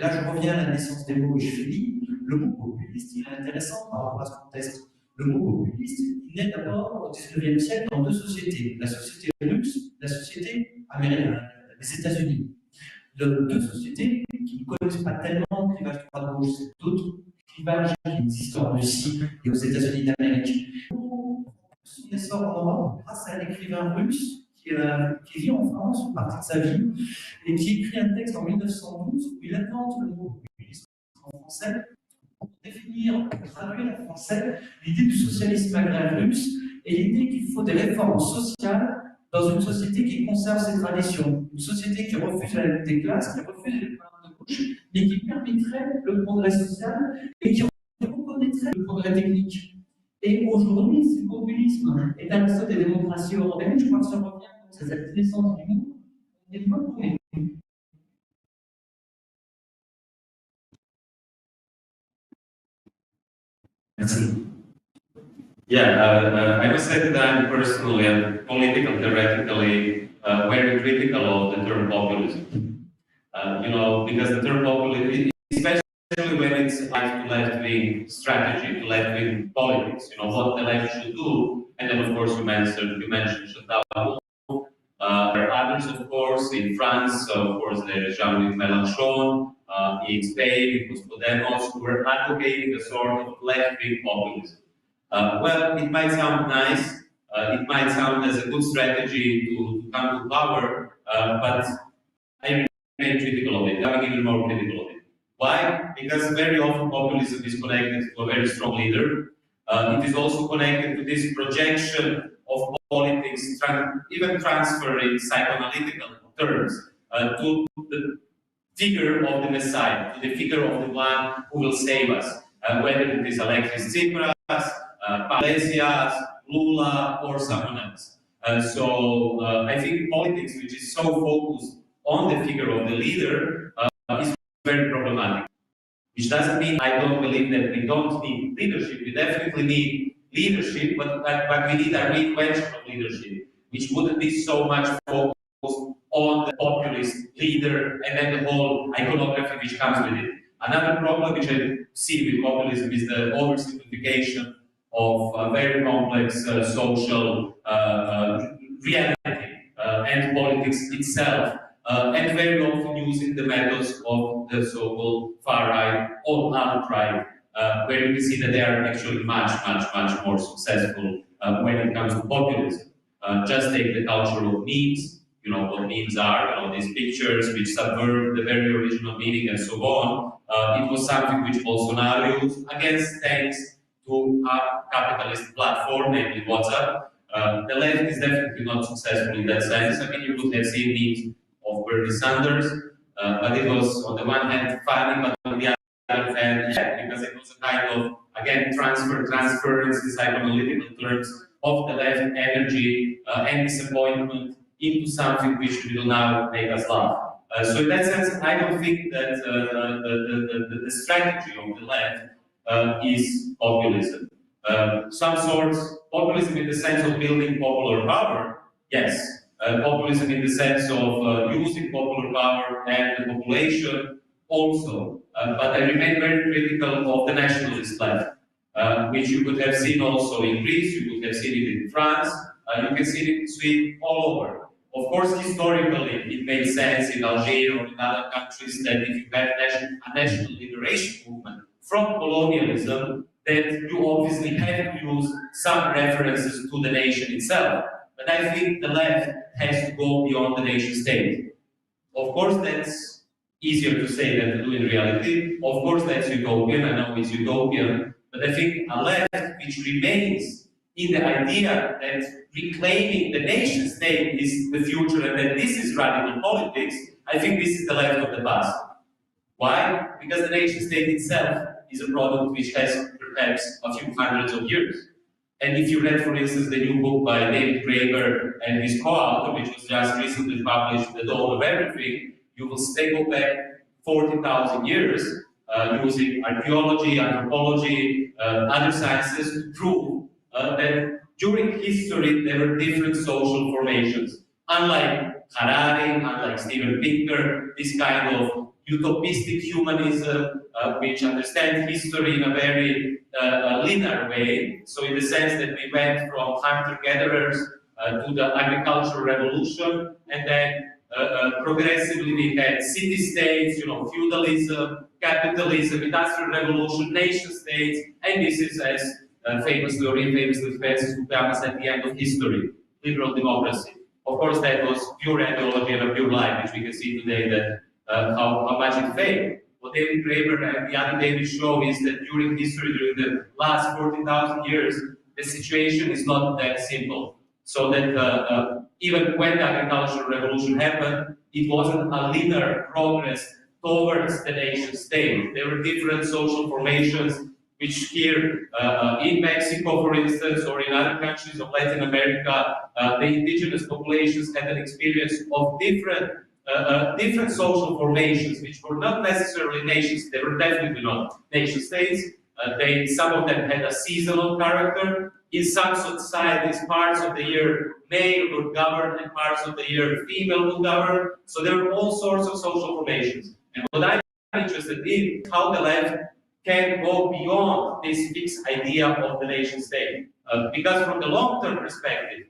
là je reviens à la naissance des mots et je finis, le mot populiste, il est intéressant par rapport à ce contexte. Le mot populiste, il naît d'abord au XIXe siècle dans deux sociétés, la société russe, la société américaine, les États-Unis. Deux sociétés qui ne connaissent pas tellement le clivage droite-gauche, c'est d'autres clivages qui existent en Russie et aux États-Unis d'Amérique. Son essor en Europe grâce à un écrivain russe qui vit en France une partie de sa vie et qui écrit un texte en 1912 où il invente le mot populisme en français pour définir, pour traduire en français l'idée du socialisme agraire russe et l'idée qu'il faut des réformes sociales dans une société qui conserve ses traditions, une société qui refuse la lutte des classes, qui refuse les plans de gauche, mais qui permettrait le progrès social et qui reconnaîtrait le progrès technique. Et aujourd'hui, si le populisme est à l'assaut des démocraties européennes, je crois que ça revient à cette naissance du monde, on n'est pas pour les. Merci. Yeah, I must say that I'm personally and political theoretically very critical of the term populism. You know, because the term populism, especially when it's like to left-wing strategy, to left-wing politics, you know, what the left should do, and then of course you mentioned shutdown. There are others, of course, in France, of course, there's Jean-Luc Mélenchon, in Spain, it was Podemos, who were advocating a sort of left-wing populism. Well, it might sound nice, it might sound as a good strategy to come to power, but I remain critical of it. I'm even more critical of it. Why? Because very often populism is connected to a very strong leader. It is also connected to this projection of politics, even transferring psychoanalytical terms to the figure of the Messiah, to the figure of the one who will save us, whether it is Alexis Tsipras, Iglesias, Lula, or someone else. So I think politics, which is so focused on the figure of the leader, is very problematic. Which doesn't mean I don't believe that we don't need leadership. We definitely need leadership, but we need a reinvention of leadership, which wouldn't be so much focused on the populist leader and then the whole iconography which comes with it. Another problem which I see with populism is the oversimplification of very complex social reality and politics itself, and very often using the methods of the so-called far-right or alt-right, where you can see that they are actually much more successful when it comes to populism. Just take the culture of memes, you know what memes are, you know, these pictures which subvert the very original meaning and so on. It was something which Bolsonaro used, against thanks to a capitalist platform, namely WhatsApp. The left is definitely not successful in that sense. I mean, you could have seen memes of Bernie Sanders, but it was on the one hand funny, but on the other hand, yeah, because it was a kind of, again, transference in psychoanalytical terms of the left energy and disappointment into something which will now make us laugh. So in that sense, I don't think that the strategy of the left is populism. Some sorts, populism in the sense of building popular power, yes. Populism in the sense of using popular power and the population also. But I remain very critical of the nationalist left, which you could have seen also in Greece, you could have seen it in France, you can see it all over. Of course, historically, it made sense in Algeria or in other countries that if you have a national liberation movement from colonialism, that you obviously have to use some references to the nation itself. But I think the left has to go beyond the nation state. Of course, that's easier to say than to do in reality. Of course, that's utopian. I know it's utopian. But I think a left which remains in the idea that reclaiming the nation state is the future and that this is radical politics, I think this is the left of the past. Why? Because the nation state itself is a product which has perhaps a few hundreds of years. And if you read, for instance, the new book by David Graeber and his co-author, which was just recently published, The Dawn of Everything, you will go back 40,000 years using archaeology, anthropology, other sciences to prove that during history there were different social formations. Unlike Harari, unlike Steven Pinker, this kind of utopistic humanism, which understands history in a very linear way. So in the sense that we went from hunter-gatherers to the agricultural revolution, and then progressively we had city-states, feudalism, capitalism, industrial revolution, nation-states, and this is as famously or infamously Francis Fukuyama at the end of history, liberal democracy. Of course, that was pure ideology and a pure lie, which we can see today that how much it failed. What David Graeber and the other David show is that during history, during the last 40,000 years, the situation is not that simple. So that even when the agricultural revolution happened, it wasn't a linear progress towards the nation state. There were different social formations, which here in Mexico, for instance, or in other countries of Latin America, the indigenous populations had an experience of different social formations, which were not necessarily nations. They were definitely not nation states. Some of them had a seasonal character. In some societies, parts of the year male would govern and parts of the year female would govern. So there were all sorts of social formations. And what I'm interested in is how the left can go beyond this fixed idea of the nation state. Because from the long-term perspective,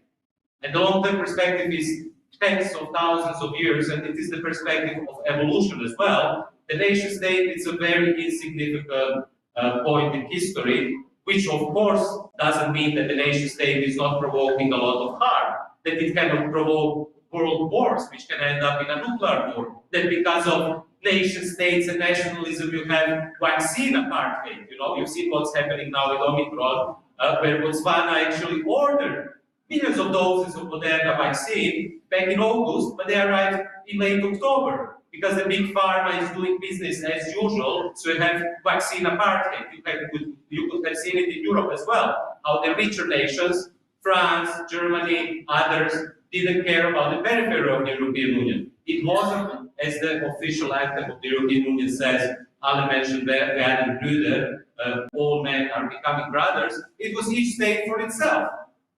and the long-term perspective is tens of thousands of years, and it is the perspective of evolution as well, the nation state is a very insignificant point in history, which of course doesn't mean that the nation state is not provoking a lot of harm, that it cannot provoke world wars, which can end up in a nuclear war, that because of nation states and nationalism you have vaccine apartheid. You've seen what's happening now with Omicron, where Botswana actually ordered millions of doses of Moderna vaccine back in August, but they arrived in late October because the big pharma is doing business as usual, so you have vaccine apartheid. You could have seen it in Europe as well, how the richer nations, France, Germany, others, didn't care about the periphery of the European Union. It wasn't, as the official anthem of the European Union says, Alle Menschen werden Brüder, all men are becoming brothers. It was each state for itself.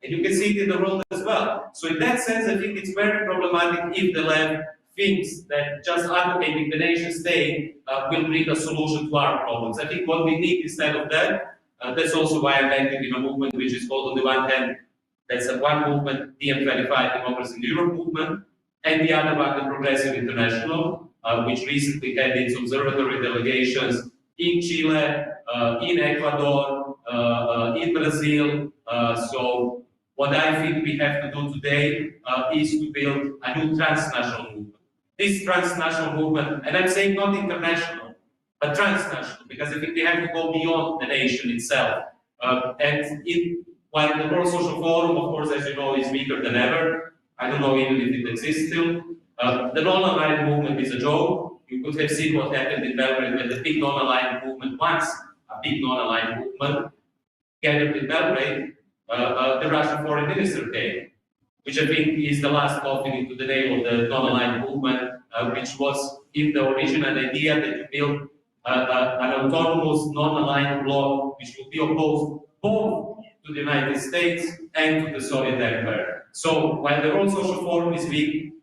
And you can see it in the world as well. So in that sense, I think it's very problematic if the left thinks that just advocating the nation state will bring a solution to our problems. I think what we need instead of that, that's also why I'm active in a movement which is called, on the one hand, that's one movement, DiEM25, Democracy in Europe movement, and the other one, the Progressive International, which recently had its observatory delegations in Chile, in Ecuador, in Brazil. So what I think we have to do today is to build a new transnational movement. This transnational movement, and I'm saying not international, but transnational, because I think we have to go beyond the nation itself. While the World Social Forum, of course, as you know, is weaker than ever, I don't know even if it exists still. The non-aligned movement is a joke. You could have seen what happened in Belgrade when the big non-aligned movement, once a big non-aligned movement, gathered in Belgrade, the Russian foreign minister came, which I think is the last coffin into the name of the non-aligned movement, which was in the original idea that you build an autonomous non-aligned bloc which will be opposed both to the United States and to the Soviet Empire. So while the World Social Forum is weak,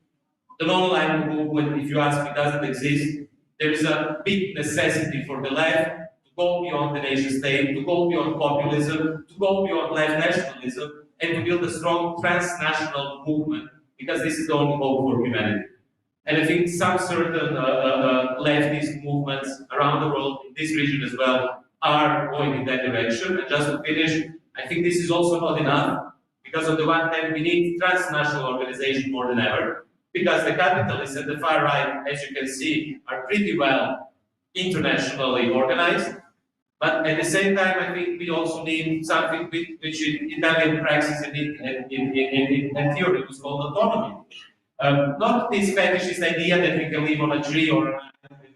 the non-aligned movement, if you ask me, doesn't exist. There is a big necessity for the left to go beyond the nation state, to go beyond populism, to go beyond left nationalism, and to build a strong transnational movement, because this is the only hope for humanity. And I think some certain leftist movements around the world, in this region as well, are going in that direction. And just to finish, I think this is also not enough, because on the one hand, we need transnational organization more than ever, because the capitalists and the far right, as you can see, are pretty well internationally organized. But at the same time, I think we also need something which in Italian praxis and in theory was called autonomy. Not this fetishist idea that we can live on a tree or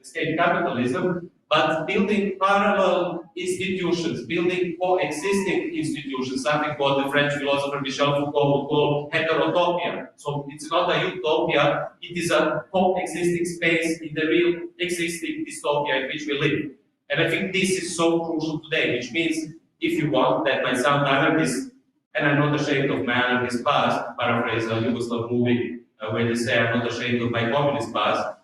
escape capitalism, but building parallel institutions, building coexisting institutions, something what the French philosopher Michel Foucault would call heterotopia. So it's not a utopia, it is a coexisting space in the real existing dystopia in which we live. And I think this is so crucial today, which means if you want, that might sound anarchist, and I'm not ashamed of my anarchist past, paraphrase a Yugoslav movie, where they say, I'm not ashamed of my communist past.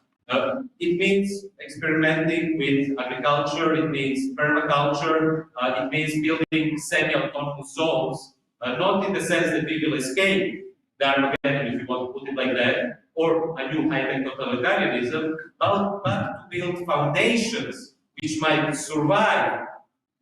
It means experimenting with agriculture, it means permaculture, it means building semi-autonomous zones, not in the sense that we will escape the Armageddon, if you want to put it like that, or a new high-tech totalitarianism, but to build foundations which might survive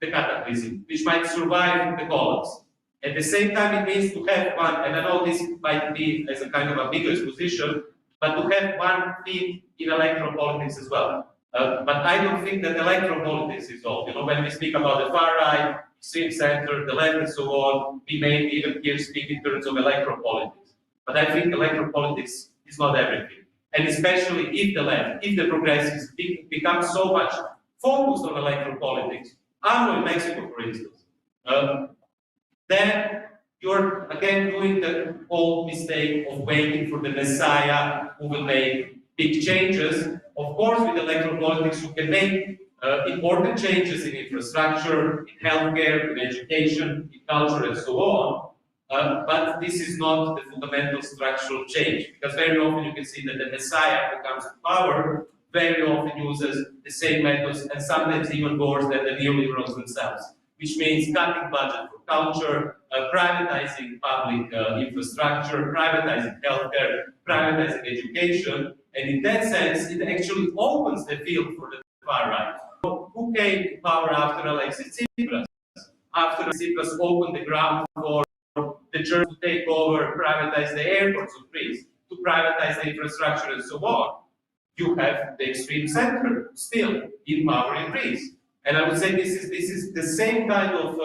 the cataclysm, which might survive the collapse. At the same time, it means to have one, and I know this might be as a kind of ambiguous position, but to have one feet in electropolitics as well. But I don't think that electropolitics is all. You know, when we speak about the far right, extreme center, the left, and so on, we may even here speak in terms of electropolitics. But I think electropolitics is not everything. And especially if the left, if the progressives become so much focused on electropolitics, in Mexico, for instance, then you're again doing the old mistake of waiting for the Messiah who will make big changes. Of course, with electropolitics, you can make important changes in infrastructure, in healthcare, in education, in culture, and so on. But this is not the fundamental structural change, because very often you can see that the Messiah who comes to power very often uses the same methods and sometimes even worse than the neoliberals themselves, which means cutting budget for culture, privatizing public infrastructure, privatizing healthcare, privatizing education, and in that sense, it actually opens the field for the far right. So who came to power after Alexis Tsipras? After Tsipras opened the ground for the church to take over, privatize the airports of Greece, to privatize the infrastructure and so on, you have the extreme center still in power in Greece. And I would say this is the same kind of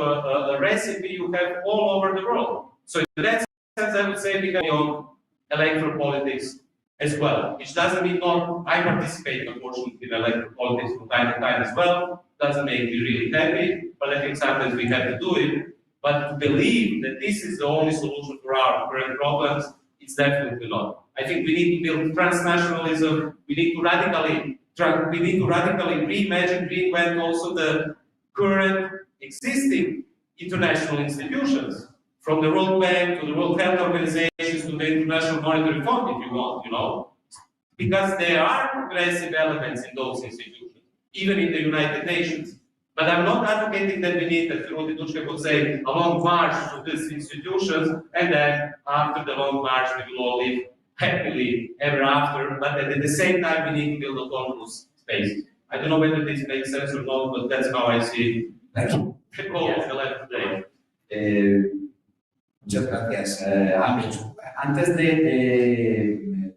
recipe you have all over the world. So in that sense, I would say we have on electropolitics as well, which doesn't mean not, I participate unfortunately in electropolitics from time to time as well, doesn't make me really happy, but I think sometimes we have to do it. But to believe that this is the only solution for our current problems, it's definitely not. I think we need to build transnationalism, we need to radically reimagine, reinvent also the current existing international institutions, from the World Bank to the World Health Organizations to the International Monetary Fund, if you want, you know, because there are progressive elements in those institutions, even in the United Nations. But I'm not advocating that we need, as Rudy Dučka would say, a long march to these institutions, and then after the long march we will all live happily ever after, but at the same time we need to build autonomous spaces. I don't know whether this makes sense or not, but that's how I see the goal of the left today. Muchas gracias, Ángel. Antes de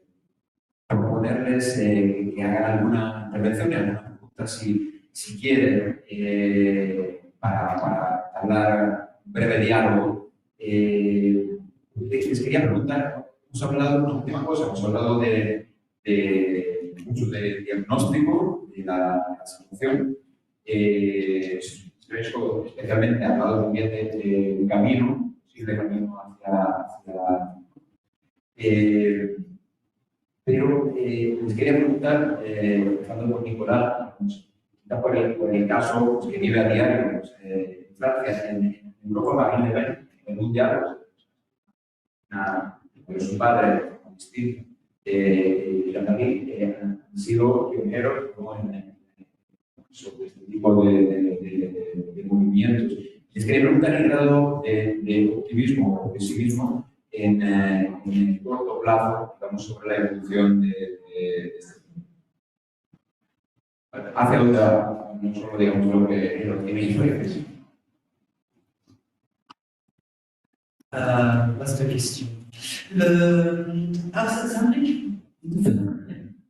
proponerles que hagan alguna intervención y alguna pregunta, si quieren, para hablar un breve diálogo, les quería preguntar. Hemos hablado de una última cosa, hemos hablado mucho de diagnóstico de la situación. Especialmente ha hablado también de camino, de camino hacia pero les quería preguntar, empezando por Nicolás, por el caso que vive a diario en Francia, en Europa, en el mundial, su padre, Agustín, y Jean-Marie, han sido pioneros sobre este tipo de movimientos. Les quería preguntar el grado de optimismo o pesimismo en el corto plazo, digamos, sobre la evolución de este tema. Hacia otra, no solo digamos lo que tiene influencias. Vaste question. C'est un truc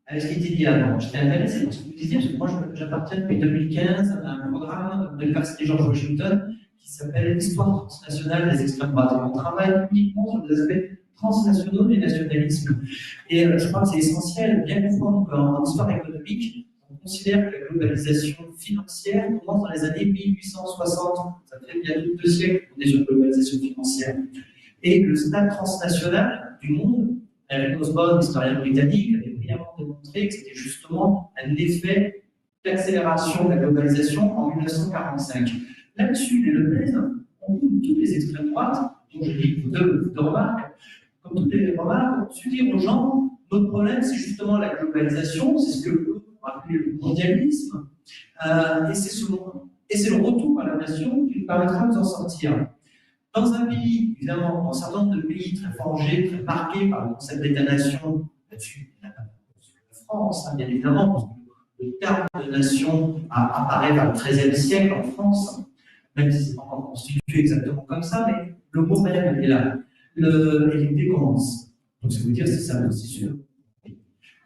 avec ce qui était dit avant. J'étais intéressé par ce que vous disiez, parce que moi j'appartiens depuis 2015 à un programme de l'Université George Washington qui s'appelle Histoire transnationale des extrêmes droites. Et on travaille uniquement sur des aspects transnationaux du nationalisme. Et je crois que c'est essentiel, bien comprendre qu'en histoire économique, on considère que la globalisation financière commence dans les années 1860. Ça fait bientôt 2 siècles qu'on est sur la globalisation financière. Et le stade transnational du monde, Eric Hobsbawm, historien britannique, avait brillamment démontré que c'était justement un effet d'accélération de la globalisation en 1945. Là-dessus, les Le Pen, on trouve toutes les extrêmes droites, dont je dis deux remarques, comme toutes les remarques, ensuite dire aux gens, notre problème, c'est justement la globalisation, c'est ce que l'on appelle le mondialisme, et c'est le retour à la nation qui nous permettra de nous en sortir. Dans un pays, évidemment, dans un certain nombre de pays très forgés, très marqués par le concept d'État-nation, là-dessus, la France, bien évidemment, parce que le terme de nation apparaît vers le XIIIe siècle en France, même si ce n'est pas encore constitué exactement comme ça, mais le mot même est là. Et l'idée commence. Donc, c'est vous dire, c'est ça, c'est sûr.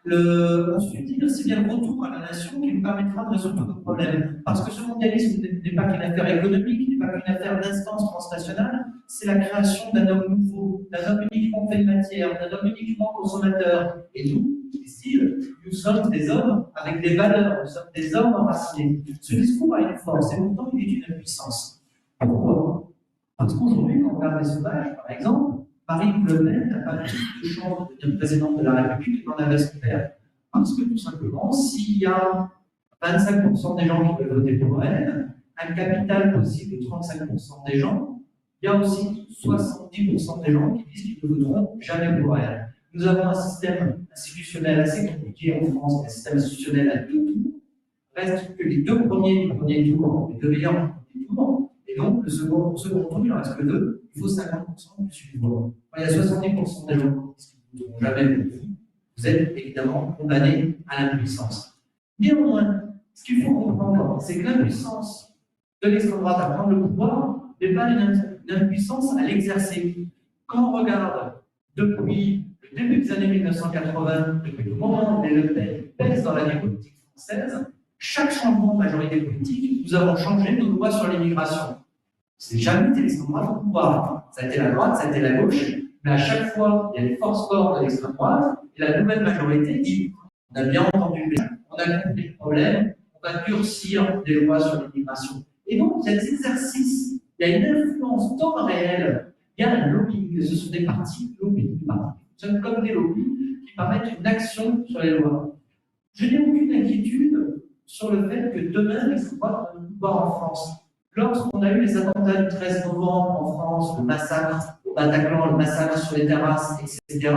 Ensuite, dire, c'est bien le retour à la nation qui nous permettra de résoudre nos problèmes. Parce que ce mondialisme n'est pas qu'une affaire économique, n'est pas qu'une affaire d'instance transnationale, c'est la création d'un homme nouveau, d'un homme uniquement fait de matière, d'un homme uniquement consommateur. Et nous, ici, nous sommes des hommes avec des valeurs, nous sommes des hommes enracinés. Ce discours a une force, et pourtant il est une impuissance. Pourquoi? Parce qu'aujourd'hui, quand on regarde les sondages, par exemple, Marine Le Pen n'a pas plus de chance de devenir présidente de la République qu'en avait son père. Parce que tout simplement, s'il y a 25% des gens qui veulent voter pour elle, un capital possible de 35% des gens, il y a aussi 70% des gens qui disent qu'ils ne voteront jamais pour elle. Nous avons un système institutionnel assez compliqué en France, un système institutionnel à deux tours. Reste que les deux premiers du premier tour, les deux meilleurs du premier tour, et donc le second tour, il n'en reste que deux. Il faut 50% du suivant. Il y a 70% des gens qui ne voteront jamais pour vous. Vous êtes évidemment condamnés à l'impuissance. Néanmoins, ce qu'il faut comprendre, c'est que l'impuissance de l'extrême droite à prendre le pouvoir n'est pas une impuissance à l'exercer. Quand on regarde depuis le début des années 1980, depuis le moment où les Le Pen pèsent dans la vie politique française, chaque changement de majorité politique, nous avons changé nos lois sur l'immigration. C'est jamais été l'extrême droite au pouvoir. Ça a été la droite, ça a été la gauche, mais à chaque fois, il y a des forces fortes de l'extrême droite, et la nouvelle majorité dit on a bien entendu, on a compris le problème, on va durcir des lois sur l'immigration. Et donc, il y a des exercices, il y a une influence temps réel, il y a un lobbying, ce sont des partis lobbying, qui fonctionnent comme des lobbies qui permettent une action sur les lois. Je n'ai aucune inquiétude sur le fait que demain, l'extrême droite va pouvoir en France. Lorsqu'on a eu les attentats du 13 novembre en France, le massacre au Bataclan, le massacre sur les terrasses, etc.,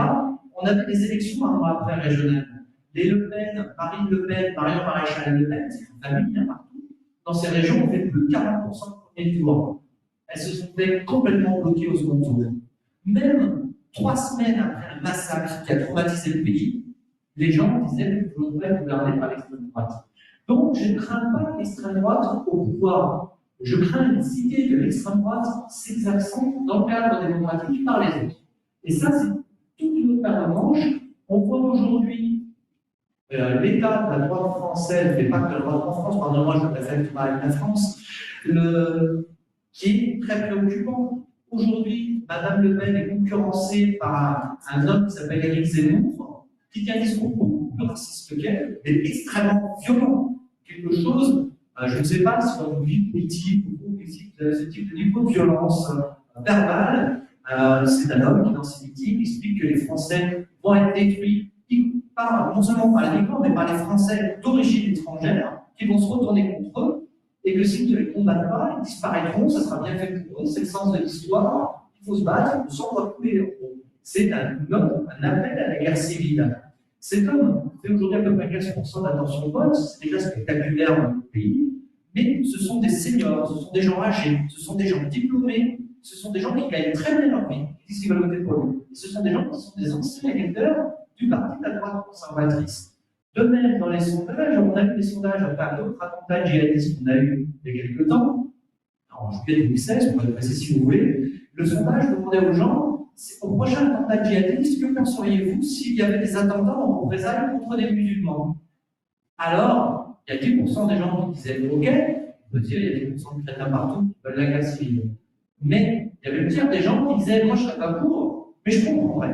on avait des élections un mois après régionales. Les Le Pen, Marine Le Pen, Marion Maréchal Le Pen, c'est une famille hein, partout. Dans ces régions, on fait plus de 40% de premier tour. Elles se sont fait complètement bloquées au second tour. Même 3 semaines après un massacre qui a traumatisé le pays, les gens disaient que vous voulez gouverner par l'extrême droite. Donc, je ne crains pas l'extrême droite au pouvoir. Je crains les idées de l'extrême droite s'exerçant dans le cadre démocratique par les autres. Et ça, c'est toute une autre paire de manches. On voit aujourd'hui l'état de la droite française, mais pas que la droite en France, pardonnez-moi, je préfère parler de la France, qui est très préoccupant. Aujourd'hui, Madame Le Pen est concurrencée par un homme qui s'appelle Éric Zemmour, qui tient un discours beaucoup plus raciste qu'elle, mais extrêmement violent. Quelque chose, je ne sais pas si dans une vie politique ou ce type de niveau de violence verbale, c'est un homme qui, dans ses meetings, explique que les Français vont être détruits, non seulement par les migrants, mais par les Français d'origine étrangère, qui vont se retourner contre eux, et que s'ils ne les combattent pas, ils disparaîtront, ça sera bien fait pour eux, c'est le sens de l'histoire, il faut se battre, sans recouler. C'est un appel à la guerre civile. Cet homme fait aujourd'hui à peu près 15% d'attention au vote, c'est déjà spectaculaire dans notre pays, mais ce sont des seniors, ce sont des gens âgés, ce sont des gens diplômés, ce sont des gens qui gagnent très bien leur vie, qui disent qu'ils veulent voter pour lui. Et ce sont des gens qui sont des anciens électeurs du parti de la droite conservatrice. De même, dans les sondages, on a eu des sondages après d'autres attentats djihadistes qu'on a eu il y a quelques temps, en juillet 2016, on va le passer si vous voulez. Le sondage demandait aux gens, au prochain attentat djihadiste, que penseriez-vous s'il y avait des attentats en représailles contre des musulmans? Alors, il y a 10% des gens qui disaient OK, on peut dire il y a 10% de chrétiens partout qui veulent la guerre civile. Mais il y avait le tiers des gens qui disaient moi je ne serais pas pour, mais je comprendrais.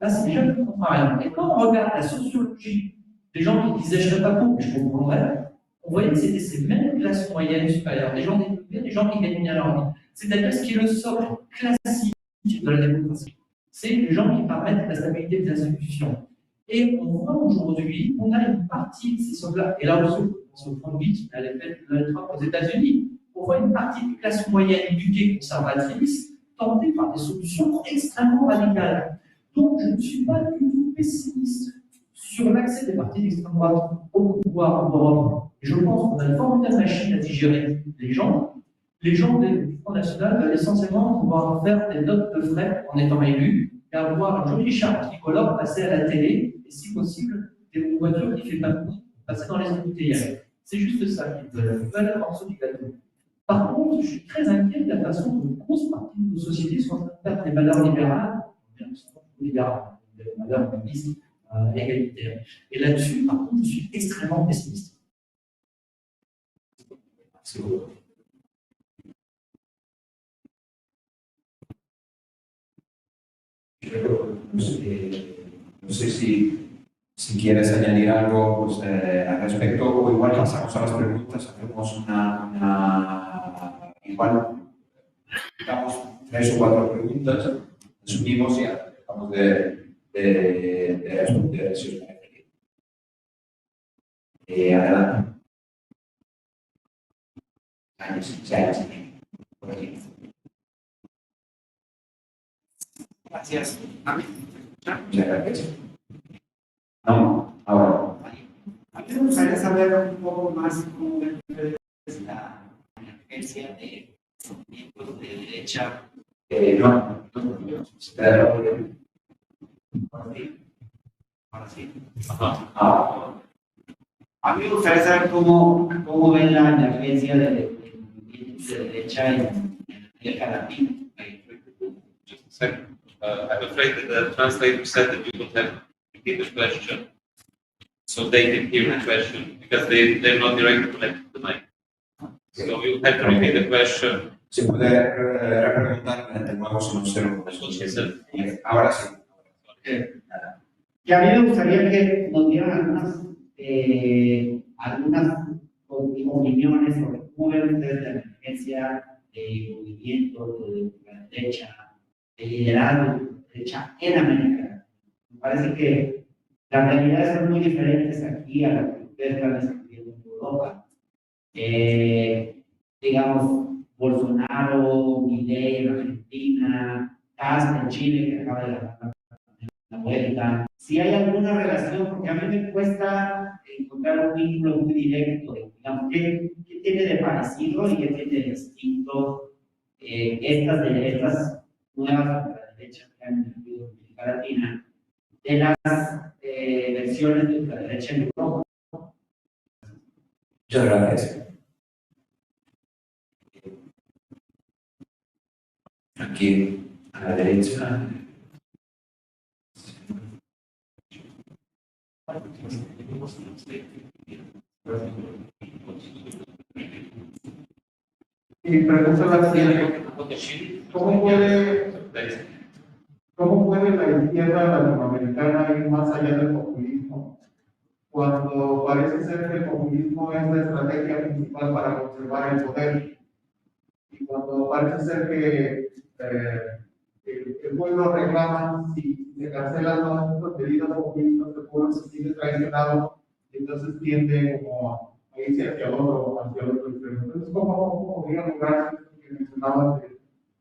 Là, c'est déjà le contraire. Et quand on regarde la sociologie des gens qui disaient je ne serais pas pour, mais je comprendrais, on voyait que c'était ces mêmes classes moyennes supérieures, des gens développés, des gens qui gagnent bien leur vie. C'est-à-dire ce qui est le socle classique de la démocratie. C'est les gens qui permettent la stabilité des institutions. Et on voit aujourd'hui qu'on a une partie de ces socles-là, et là aussi, on se prend vite à l'effet de Donald Trump aux États-Unis, on voit une partie de classe moyenne éduquée conservatrice tentés par des solutions extrêmement radicales. Donc, je ne suis pas du tout pessimiste sur l'accès des partis d'extrême droite au pouvoir en Europe. Et je pense qu'on a une formidable machine à digérer les gens. Les gens du Front National veulent essentiellement pouvoir faire des notes de frais en étant élus et avoir une jolie charte tricolore passer à la télé et, si possible, des voitures qui ne font pas de bruit passer dans les embouteillages. C'est juste ça qu'ils veulent. Ils veulent un morceau du gâteau. Par contre, je suis très inquiet de la façon dont une grosse partie de nos sociétés sont en train de perdre les valeurs libérales, les valeurs humanistes, égalitaires. Et là-dessus, par contre, je suis extrêmement pessimiste. Merci beaucoup. No sé si quieres añadir algo pues, al respecto, o igual pasamos a las preguntas, hacemos igual damos 3 o 4 preguntas, resumimos y tratamos de responder si os parece bien. Adelante. Por aquí. Gracias. Muchas gracias. No, ahora. A mí me gustaría saber un poco más cómo es la emergencia de movimientos de derecha. No. Ahora sí. Ah. A mí me gustaría saber cómo ven la emergencia de movimientos de derecha en América Latina. Just a second. I'm afraid that the translator said that you will have to repeat the question so they can hear the question because they're not directly connected to the mic. So you have to repeat the question. Se puede preguntar de nuevo si no se lo ahora sí. Y a mí me gustaría que nos dieran algunas opiniones sobre cómo ven ustedes la emergencia de movimientos de la derecha, de liderazgo de derecha en América. Me parece que las realidades son muy diferentes aquí a las que ustedes están describiendo en Europa. Digamos, Bolsonaro, Milei en Argentina, Cast en Chile, que acaba de ganar la vuelta. Si hay alguna relación, porque a mí me cuesta encontrar un vínculo muy directo, digamos, ¿qué tiene de parecido y qué tiene de distinto estas nuevas de la derecha que han emergido en América Latina de las versiones de la derecha en Europa? Muchas gracias. Aquí a la derecha. Y pregunta la siguiente: ¿cómo puede la izquierda latinoamericana ir más allá del populismo cuando parece ser que el populismo es la estrategia principal para conservar el poder? Y cuando parece ser que el pueblo reclama, si se cancelan las medidas populistas, el pueblo se sigue traicionado y entonces tiende como a irse hacia el otro extremo. Entonces, ¿cómo podría lograrse lo que mencionabas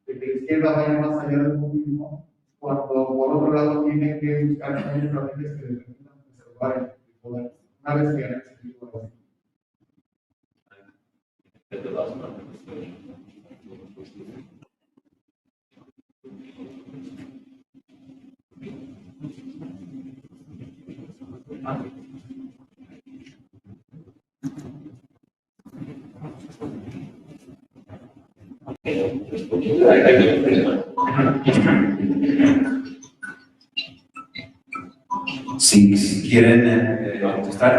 de que la izquierda vaya más allá del populismo cuando por otro lado tiene que buscar también estrategias que le permitan preservar el poder una vez que han existido Si quieren contestar.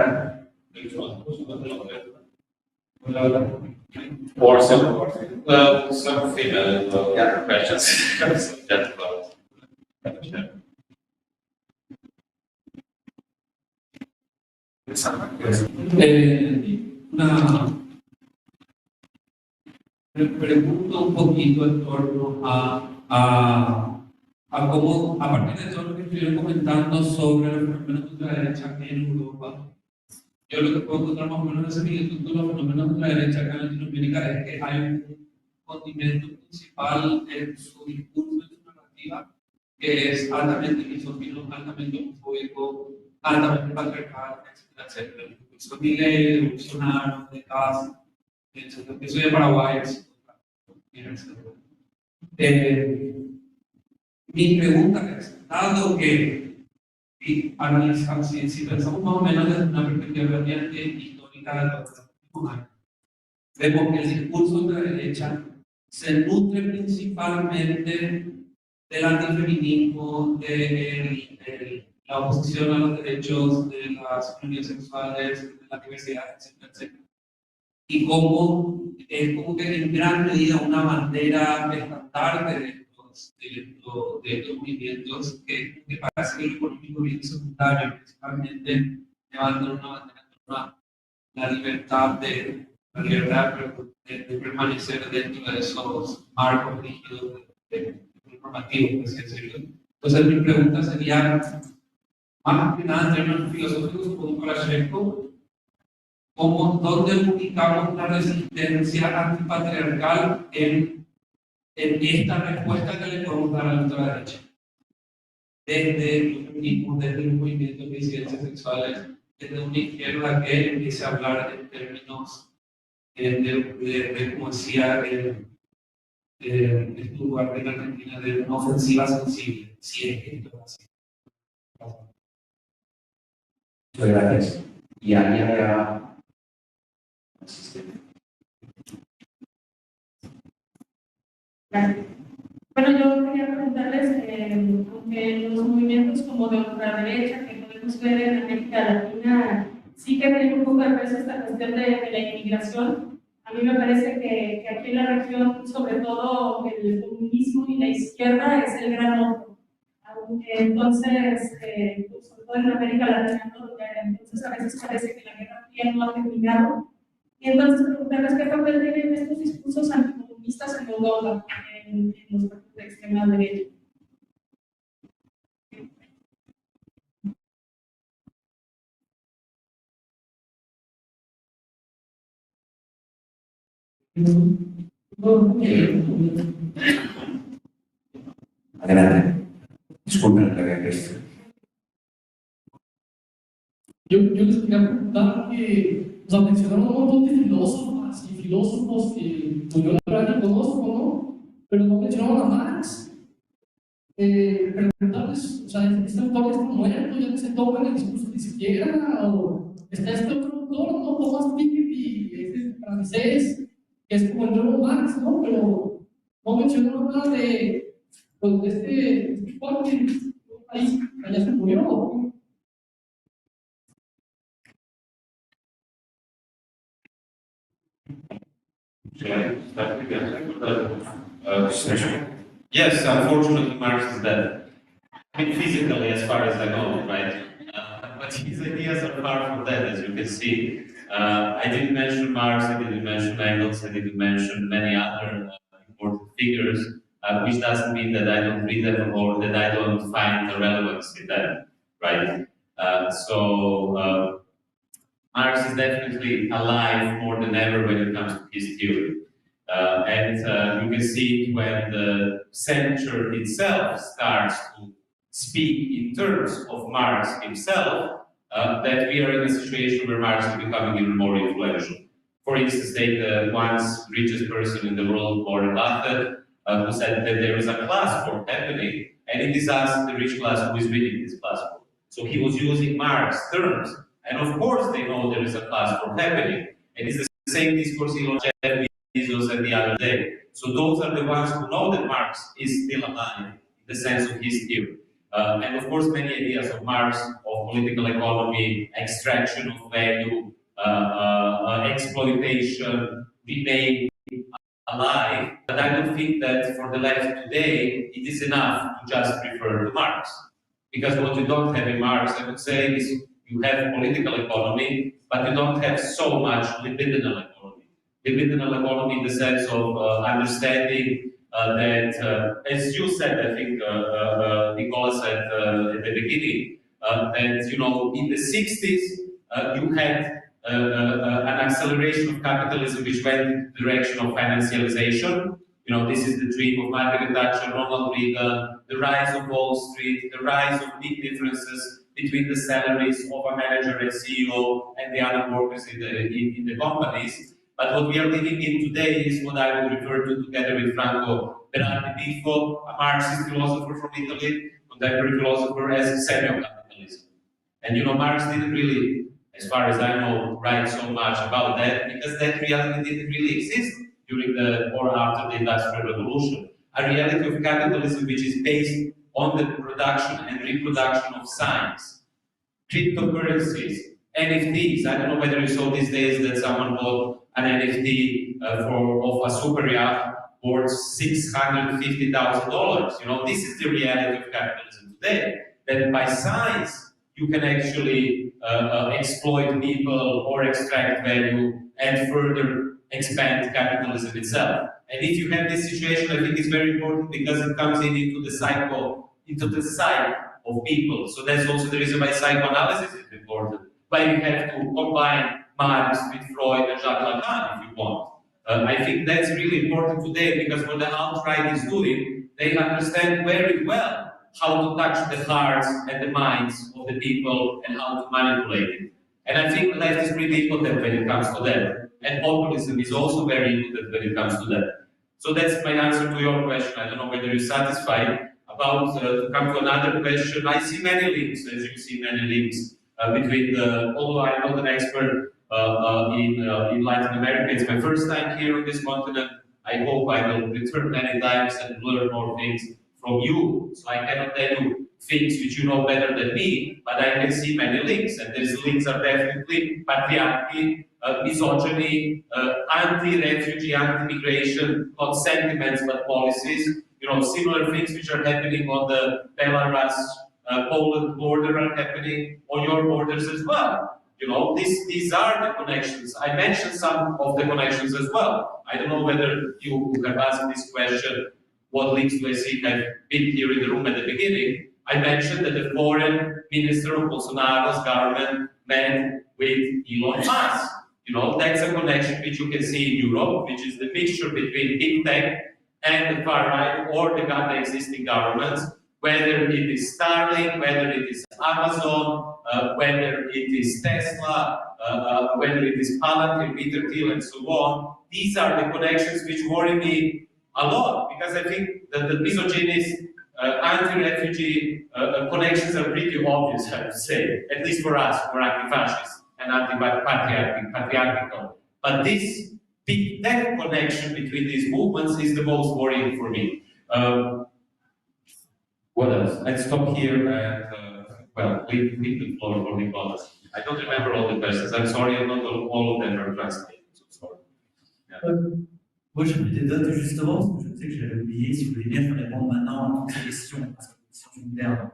Or some female questions. Me pregunto un poquito en torno a cómo, a partir de todo lo que estuvieron comentando sobre los fenómenos de la derecha en Europa, yo lo que puedo encontrar más o menos en ese minuto de los fenómenos de la derecha acá en Latinoamérica es que hay condimento principal en su discurso, en su narrativa, que es altamente misógino, altamente homofóbico, altamente patriarcal, etcétera, etcétera. El discurso de Milei, de Bolsonaro, de Cas, etcétera. Yo soy de Paraguay, etcétera. Mi pregunta es, dado que si pensamos más o menos desde una perspectiva realmente histórica de los últimos años, vemos que el discurso de la derecha se nutre principalmente del antifeminismo, de la oposición a los derechos de las comunidades sexuales, de la diversidad, etcétera, etcétera. Y cómo es como que en gran medida una bandera estandarte de estos movimientos que parece que lo económico viene secundario, principalmente levantan una bandera en torno a la libertad de permanecer dentro de esos marcos rígidos normativos, por así decirlo. Entonces mi pregunta sería, más que nada en términos filosóficos, como para Shevko, ¿dónde ubicamos la resistencia antipatriarcal en esta respuesta que le podemos dar a la ultraderecha? Desde los feminismos, desde los movimientos de disidencias sexuales, desde una izquierda que empiece a hablar en términos como decía el lugar de Argentina, de una ofensiva sensible, si es que esto es así. Muchas gracias. Y había Gracias. Bueno, yo quería preguntarles, aunque los movimientos como de ultraderecha que podemos ver en América Latina sí que tienen un poco de peso esta cuestión de la inmigración, a mí me parece que aquí en la región, sobre todo el comunismo y la izquierda es el gran otro. Entonces, sobre todo en América Latina, ¿no? Entonces a veces parece que la Guerra Fría no ha terminado. Y entonces preguntarles qué papel tienen estos discursos anticomunistas en Europa, en los partidos de extrema derecha. Adelante. Disculpen que había visto. Yo les quería preguntar que, o sea, mencionaron un montón de filósofos que pues yo la verdad que conozco, ¿no? Pero no mencionaron a Marx. Preguntarles, o sea, ¿este autor está muerto? ¿Ya no se toca en el discurso ni siquiera? ¿O está este otro autor, ¿no? Thomas Piketty, este francés, que es como el nuevo Marx, ¿no? Pero no mencionaron nada pues, de este cuate, un país que ya se murió. Yes, unfortunately, Marx is dead. I mean, physically, as far as I know, right? But his ideas are far from dead, as you can see. I didn't mention Marx, I didn't mention Engels, I didn't mention many other important figures, which doesn't mean that I don't read them or that I don't find the relevance in them, right? Marx is definitely alive more than ever when it comes to his theory. And you can see it when the center itself starts to speak in terms of Marx himself, that we are in a situation where Marx is becoming even more influential. For instance, take the once richest person in the world, Warren Buffett, who said that there is a class war happening, and it is us, the rich class, who is winning this class war. So he was using Marx terms, and of course they know there is a class war happening, and it's the same discourse Elon Jeff Bezos and the other day. So those are the ones who know that Marx is still alive in the sense of his theory. And of course, many ideas of Marx, of political economy, extraction of value, exploitation, remain alive. But I don't think that for the left today, it is enough to just refer to Marx. Because what you don't have in Marx, I would say, is you have political economy, but you don't have so much libidinal economy. Libidinal economy in the sense of understanding that, as you said, I think Nicola said at the beginning, that in the 60s you had an acceleration of capitalism which went in the direction of financialization. You know, this is the dream of Margaret Thatcher, Ronald Reagan, the rise of Wall Street, the rise of big differences between the salaries of a manager and CEO and the other workers in the companies. But what we are living in today is what I would refer to together with Franco Bifo, a Marxist philosopher from Italy, contemporary philosopher, as semi-capitalism. And you know, Marx didn't really, as far as I know, write so much about that because that reality didn't really exist during the or after the Industrial Revolution. A reality of capitalism which is based on the production and reproduction of science, cryptocurrencies, NFTs. I don't know whether you saw these days that someone bought an NFT of a super yacht worth $650,000. You know, this is the reality of capitalism today. That by science you can actually exploit people or extract value and further expand capitalism itself. And if you have this situation, I think it's very important because it comes into the cycle, into the psyche of people. So that's also the reason why psychoanalysis is important. Why you have to combine Marx with Freud and Jacques Lacan if you want. I think that's really important today because what the alt-right is doing, they understand very well how to touch the hearts and the minds of the people and how to manipulate it. And I think left is pretty important when it comes to that. And populism is also very important when it comes to that. So that's my answer to your question. I don't know whether you're satisfied. About to come to another question, I see many links, as you see many links between the, although I'm not an expert in Latin America, it's my first time here on this continent. I hope I will return many times and learn more things from you. So I cannot tell you things which you know better than me, but I can see many links, and these links are definitely patriarchy, misogyny, anti-refugee, anti-migration, not sentiments but policies. You know, similar things which are happening on the Belarus-Poland border are happening on your borders as well. You know, these are the connections. I mentioned some of the connections as well. I don't know whether you have asked this question, what links do I see? I've been here in the room at the beginning. I mentioned that the foreign minister of Bolsonaro's government met with Elon Musk. You know, that's a connection which you can see in Europe, which is the mixture between big tech and the far right or the existing governments, whether it is Starlink, whether it is Amazon, whether it is Tesla, whether it is Palantir, Peter Thiel, and so on. These are the connections which worry me a lot, because I think that the misogynist, anti-refugee connections are pretty obvious, I would say, at least for us, for anti-fascists and anti-patriarchal. But this big tech connection between these movements is the most worrying for me. What else? Let's stop here and, well, leave the floor for Nicolas. I don't remember all the questions. I'm sorry, not all of them are translated. So sorry. Yeah. Moi, je mets des notes justement, parce que je sais que j'avais oublié, si vous voulez bien, je vais répondre maintenant à toutes ces questions, parce que c'est une merde.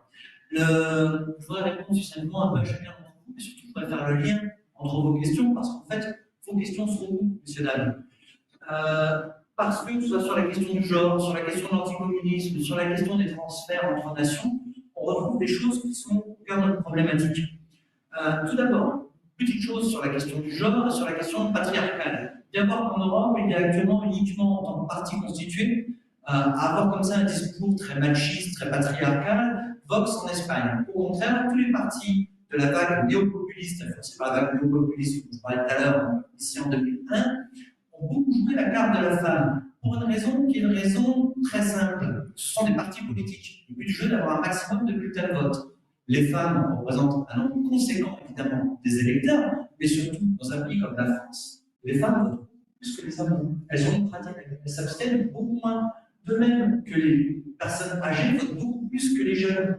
Je voudrais répondre succinctement à chacun d'entre vous, mais surtout, je voudrais faire le lien entre vos questions, parce qu'en fait, vos questions sont où, monsieur Dame Parce que, que ce soit sur la question du genre, sur la question de l'anticommunisme, sur la question des transferts entre nations, on retrouve des choses qui sont au cœur de notre problématique. Tout d'abord, petite chose sur la question du genre et sur la question patriarcale. Bien voir qu'en Europe, il y a actuellement uniquement en tant que parti constitué, à avoir comme ça un discours très machiste, très patriarcal, Vox en Espagne. Au contraire, tous les partis de la vague néopopuliste, c'est pas la vague néopopuliste dont je parlais tout à l'heure, ici en 2001, ont beaucoup joué la carte de la femme, pour une raison qui est une raison très simple. Ce sont des partis politiques. Le but du jeu est d'avoir un maximum de bulletins de vote. Les femmes représentent un nombre conséquent, évidemment, des électeurs, mais surtout dans un pays comme la France. Les femmes votent plus que les hommes. Elles ont une pratique, elles s'abstiennent beaucoup moins. De même que les personnes âgées votent beaucoup plus que les jeunes.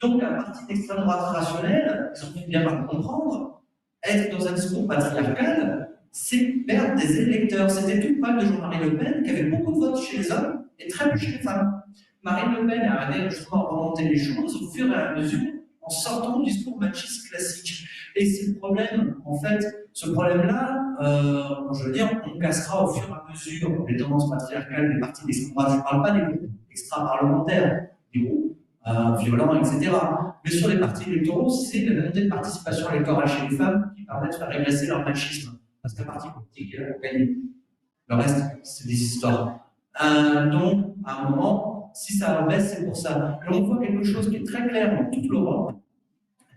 Donc, un parti d'extrême droite rationnel, ils ont fini bien par comprendre, être dans un discours patriarcal, c'est perdre des électeurs. C'était tout le problème de Jean-Marie Le Pen, qui avait beaucoup de votes chez les hommes et très peu chez les femmes. Marine Le Pen a arrêté justement à remonter les choses au fur et à mesure, en sortant du discours machiste classique. Et c'est le problème, en fait, ce problème-là, je veux dire, on cassera au fur et à mesure les tendances patriarcales des partis d'extrême droite. Je ne parle pas des groupes extra-parlementaires, des groupes violents, etc. Mais sur les partis électoraux, c'est la montée de participation électorale chez les femmes qui permet de faire régresser leur machisme. Parce qu'un parti politique a gagné. Le reste, c'est des histoires. Donc, à un moment, si ça baisse, c'est pour ça. Et on voit quelque chose qui est très clair dans toute l'Europe,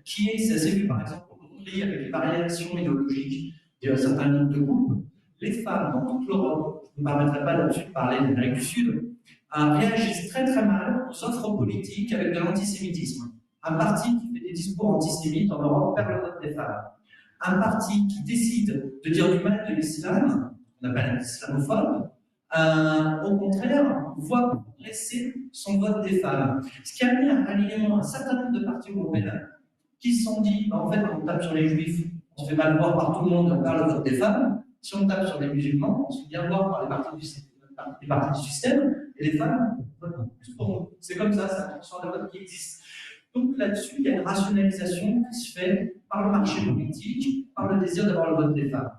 qui est, c'est assez vu par exemple aujourd'hui avec les variations idéologiques d'un certain nombre de groupes, les femmes dans toute l'Europe, je ne me permettrai pas là-dessus de parler de l'Amérique du Sud, réagissent très très mal aux offres politiques avec de l'antisémitisme. Un parti qui fait des discours antisémites en Europe perd le vote des femmes. Un parti qui décide de dire du mal de l'islam, qu'on appelle un islamophobe, au contraire, voit progresser son vote des femmes. Ce qui a amené à un alignement un certain nombre de partis européens qui se sont dit, en fait, on tape sur les juifs, on se fait mal voir par tout le monde, on perd le vote des femmes. Si on tape sur les musulmans, on se fait bien voir par les partis du système, et les femmes, c'est comme ça, c'est un transfert de vote qui existe. Donc là-dessus, il y a une rationalisation qui se fait par le marché politique, par le désir d'avoir le vote des femmes.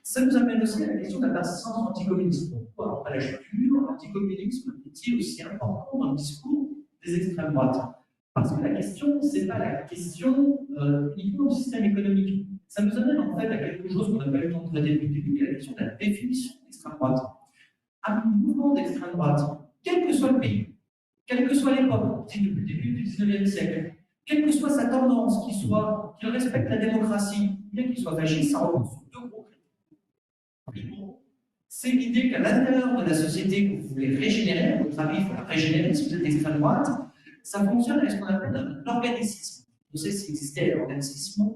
Ça nous amène aussi à la question de la persistance anticommuniste. Pourquoi, à l'âge pur, l'anticommunisme est-il aussi important dans le discours des extrêmes droites? Parce que la question, ce n'est pas la question uniquement du système économique. Ça nous amène en fait à quelque chose qu'on n'a pas eu le temps de traiter depuis le début, qui est la question de la définition d'extrême droite. Un mouvement d'extrême droite, quel que soit le pays, quelle que soit l'époque, depuis le début du XIXe siècle, quelle que soit sa tendance, qu'il respecte la démocratie, bien qu'il soit fasciste, ça repose sur deux gros critères. C'est l'idée qu'à l'intérieur de la société que vous voulez régénérer, à votre avis, il faut la régénérer si vous êtes d'extrême droite, ça fonctionne avec ce qu'on appelle l'organicisme. Je sais s'il existait l'organicisme.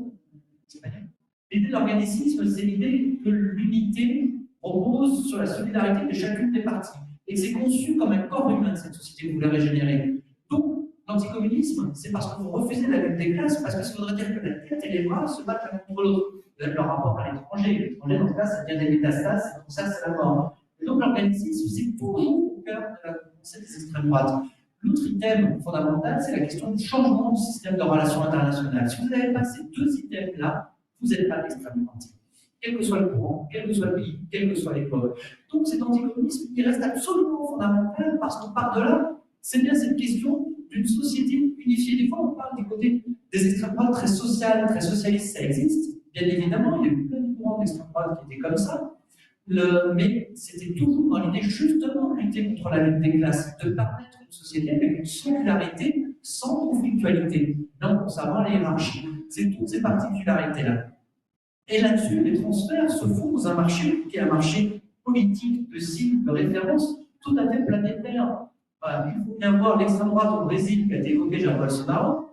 L'idée de l'organicisme, c'est l'idée que l'unité repose sur la solidarité de chacune des parties. Et c'est conçu comme un corps humain, cette société que vous voulez régénérer. Donc, l'anticommunisme, c'est parce que vous refusez la lutte des classes, parce que ça voudrait dire que la tête et les bras se battent l'un contre l'autre. Le rapport à l'étranger. L'étranger, dans ce cas, ça vient des métastases, et pour ça, c'est la mort. Et donc, l'organisme, c'est toujours au cœur de la pensée des extrêmes droites. L'autre item fondamental, c'est la question du changement du système de relations internationales. Si vous n'avez pas ces deux items-là, vous n'êtes pas d'extrême droite. Quel que soit le courant, quel que soit le pays, quelle que soit l'époque. Donc cet anticommunisme, il reste absolument fondamental parce qu'on part de là, c'est bien cette question d'une société unifiée. Des fois, on parle du côté des extrêmes droites très sociales, très socialistes, ça existe. Bien évidemment, il y a eu plein de courants d'extrême droite qui étaient comme ça. Mais c'était toujours dans l'idée justement de lutter contre la lutte des classes, de permettre une société avec une singularité sans conflictualité, non concernant les hiérarchies. C'est toutes ces particularités-là. Et là-dessus, les transferts se font dans un marché qui est un marché politique, de cible, de référence, tout à fait planétaire. Il faut bien voir l'extrême droite au Brésil qui a été évoqué Jair Bolsonaro.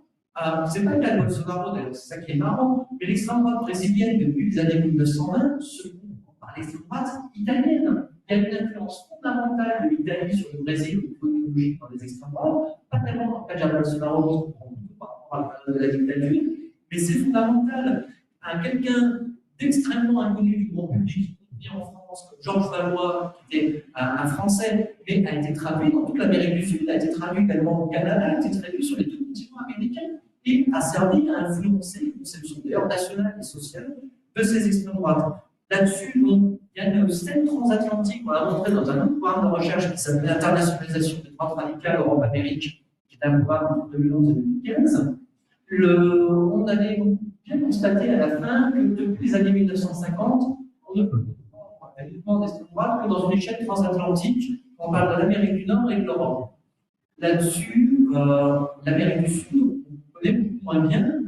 C'est pas le cas de Bolsonaro, d'ailleurs, c'est ça qui est marrant, mais l'extrême droite brésilienne, depuis les années 1920, se par l'extrême droite italienne. Il y a une influence fondamentale de l'Italie sur le Brésil au niveau idéologique dans les extrêmes droites, pas tellement dans le cas de Jair Bolsonaro, qui se prend par rapport à la dictature, mais c'est fondamental. Quelqu'un d'extrêmement inconnu du grand public, qui vient en France, comme Georges Valois, qui était un Français, mais a été traduit dans toute l'Amérique du Sud, a été traduit également au Canada, a été traduit sur les deux continents américains, et a servi à influencer une conception d'ailleurs nationale et sociale de ces extrêmes droites. Là-dessus, il y a une scène transatlantique, on l'a montré dans un autre programme de recherche qui s'appelle Internationalisation des droites radicales Europe-Amérique, qui est un programme de 2011 et 2015. On avait bien constaté à la fin que depuis les années 1950, on ne peut pas uniquement d'extrême droite que dans une échelle transatlantique, on parle de l'Amérique du Nord et de l'Europe. Là-dessus, l'Amérique du Sud, on connaît beaucoup moins bien,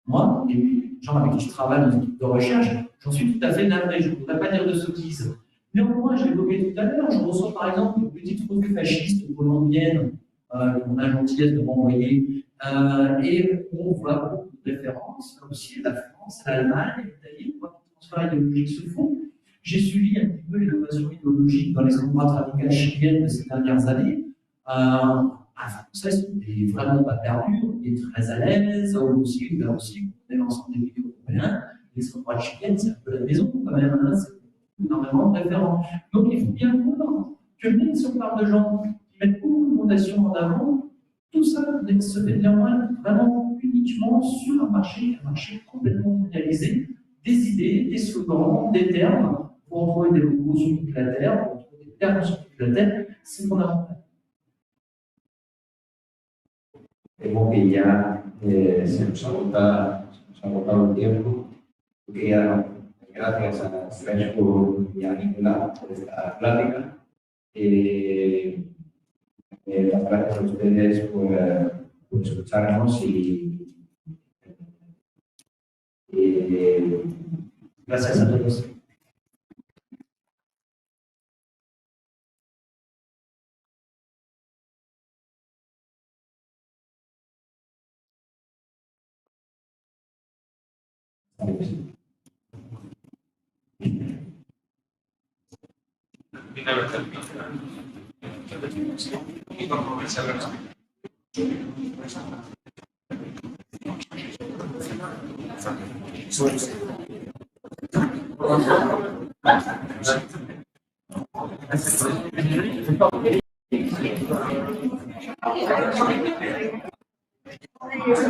moi, et les gens avec qui je travaille dans une équipe de recherche, j'en suis tout à fait navré, je ne voudrais pas dire de sottises. Néanmoins, je l'ai évoqué tout à l'heure, je reçois par exemple une petite revue fasciste colombienne qu'on a la gentillesse de m'envoyer, et on voit beaucoup de références, là aussi, la France, l'Allemagne, l'Italie, où les transferts idéologiques se font. J'ai suivi un petit peu l'innovation idéologique dans les endroits radicales chiliennes de ces dernières années. Français, on n'est vraiment pas perdu, on est très à l'aise, aussi, là aussi, on est l'ensemble des pays européens. Les endroits chiliennes, c'est un peu la maison quand même, hein, c'est énormément de référents. Donc il faut bien voir que même si on parle de gens qui mettent beaucoup de fondations en avant, tout ça se fait néanmoins vraiment uniquement sur un marché complètement mondialisé, des idées, des slogans, des termes, pour envoyer des logos sur toute la Terre, pour trouver des termes sur toute la Terre, c'est fondamental. Temo que ya se nos ha agotado el tiempo. Quería dar gracias a Sergio y a Nicolás por esta plática. Las gracias a ustedes por escucharnos y Gracias a todos.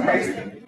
Gracias.